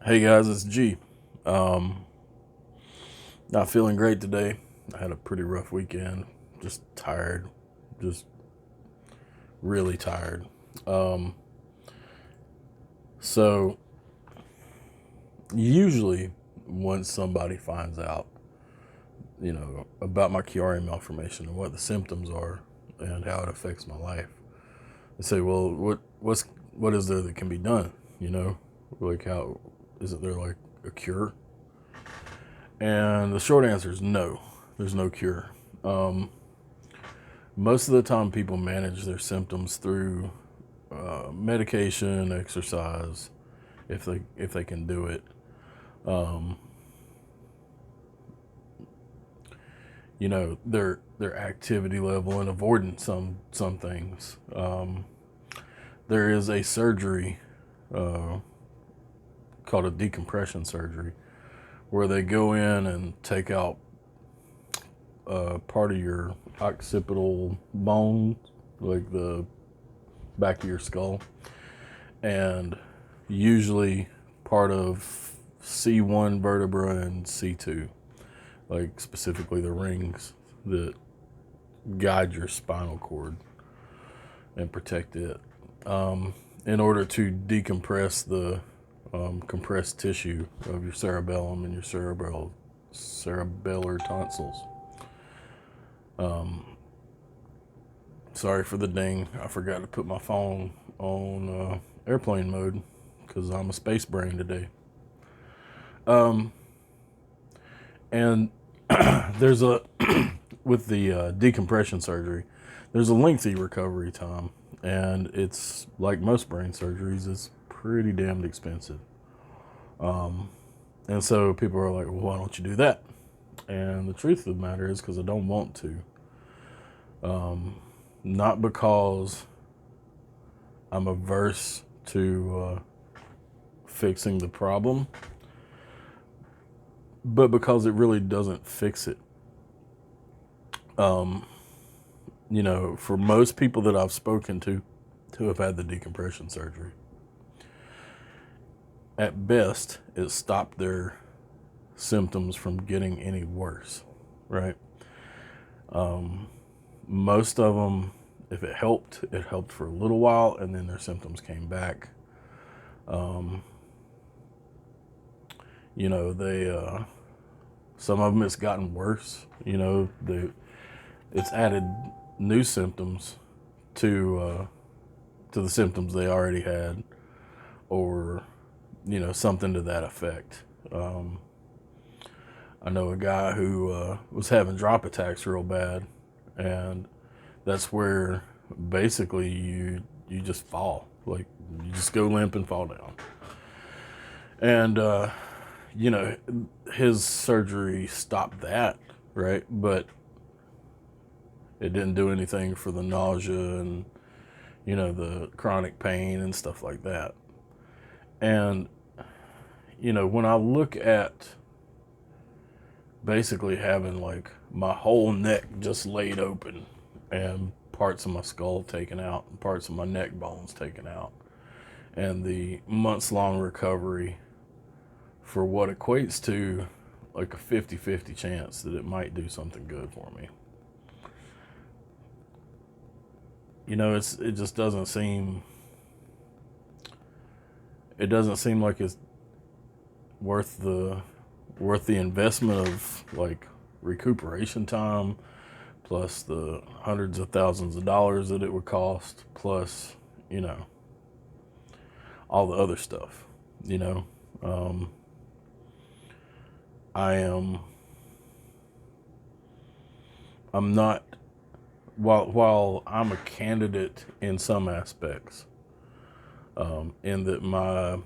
Hey guys, it's G. Um, Not feeling great today. I had a pretty rough weekend. Just tired. Just really tired. Um, so usually once somebody finds out, about my Chiari malformation and what the symptoms are and how it affects my life, they say, "Well, what is there that can be done?" You know, like how isn't there like a cure? And the short answer is no. There's no cure. Um, Most of the time, people manage their symptoms through medication, exercise, if they can do it. Um, their activity level and avoiding some things. There is a surgery uh, called a decompression surgery where they go in and take out part of your occipital bone, like the back of your skull, and usually part of C1 vertebra and C2, like specifically the rings that guide your spinal cord and protect it, in order to decompress the compressed tissue of your cerebellum and your cerebellar tonsils. Um, Sorry for the ding. I forgot to put my phone on airplane mode because I'm a space brain today. Um, and there's a with the decompression surgery, there's a lengthy recovery time, and it's like most brain surgeries, it's pretty damned expensive. Um, and so people are like, "Well, why don't you do that?" And the truth of the matter is, because I don't want to. Not because I'm averse to fixing the problem, but because it really doesn't fix it. Um, for most people that I've spoken to who have had the decompression surgery, at best, it stopped their symptoms from getting any worse, right? Most of them, if it helped for a little while, and then their symptoms came back. Um, they some of them it's gotten worse. It's added new symptoms to to the symptoms they already had, or something to that effect. I know a guy who was having drop attacks real bad, and that's where basically you just fall, like you just go limp and fall down. And you know, his surgery stopped that, right? But it didn't do anything for the nausea and the chronic pain and stuff like that. And when I look at basically having like my whole neck just laid open and parts of my skull taken out and parts of my neck bones taken out, and the months long recovery for what equates to like a 50-50 chance that it might do something good for me. It just doesn't seem like it's worth the investment of like recuperation time, plus the hundreds of thousands of dollars that it would cost, plus all the other stuff. you know um, I am I'm not, while I'm a candidate in some aspects, in that my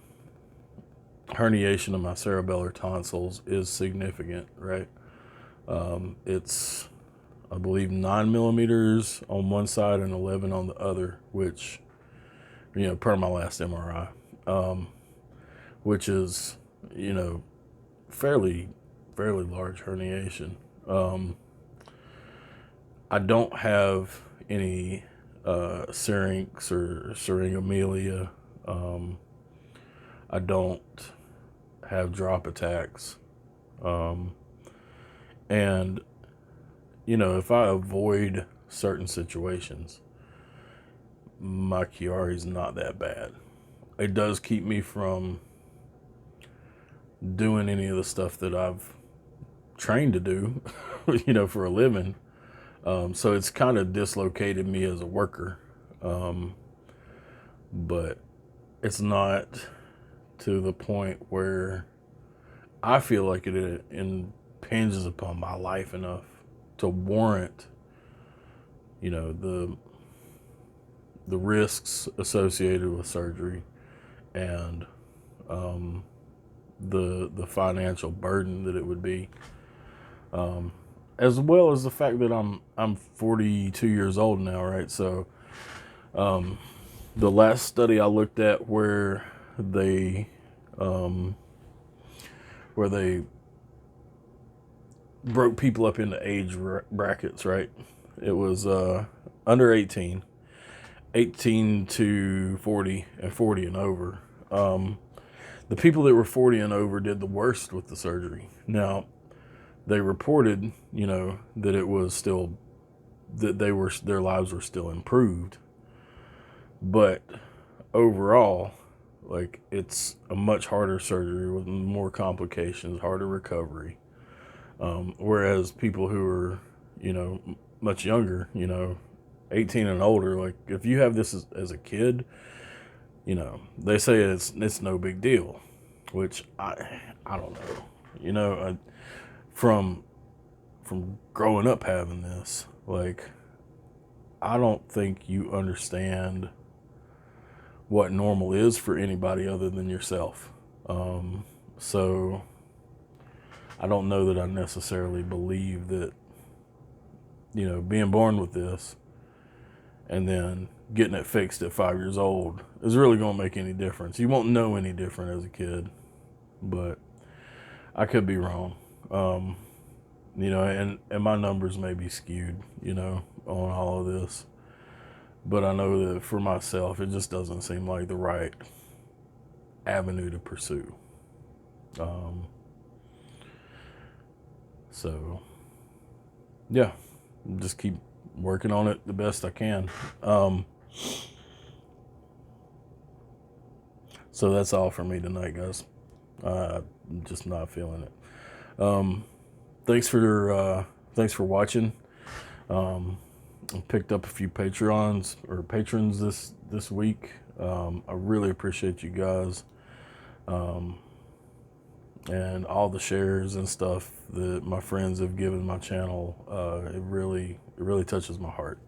herniation of my cerebellar tonsils is significant, right? It's, I believe, 9 millimeters on one side and 11 on the other, which, per my last MRI, which is, you know, fairly, fairly large herniation. Um, I don't have any syrinx or syringomelia. I don't. have drop attacks. And, you know, if I avoid certain situations, my Chiari is not that bad. It does keep me from doing any of the stuff that I've trained to do, you know, for a living. So it's kind of dislocated me as a worker. But it's not to the point where I feel like it impinges upon my life enough to warrant, you know, the risks associated with surgery and the financial burden that it would be, as well as the fact that I'm 42 years old now, right? So the last study I looked at where they broke people up into age brackets, right? It was under 18 to 40, and 40 and over. The people that were 40 and over did the worst with the surgery. Now, they reported, you know, that it was still, that their lives were still improved. But overall, like, it's a much harder surgery with more complications, harder recovery. Whereas people who are, you know, much younger, you know, 18 and older, like, if you have this as a kid, you know, they say it's no big deal, which I don't know. You know, from growing up having this, like, I don't think you understand what normal is for anybody other than yourself. So I don't know that I necessarily believe that, you know, being born with this and then getting it fixed at 5 years old is really going to make any difference. You won't know any different as a kid, but I could be wrong. You know, and my numbers may be skewed, you know, on all of this. But I know that for myself, it just doesn't seem like the right avenue to pursue. So, yeah, just keep working on it the best I can. So that's all for me tonight, guys. I'm just not feeling it. Thanks for watching. I picked up a few patrons this week. I really appreciate you guys, and all the shares and stuff that my friends have given my channel. It really touches my heart.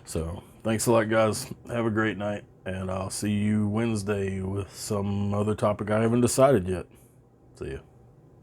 So thanks a lot, guys. Have a great night, and I'll see you Wednesday with some other topic I haven't decided yet. See ya.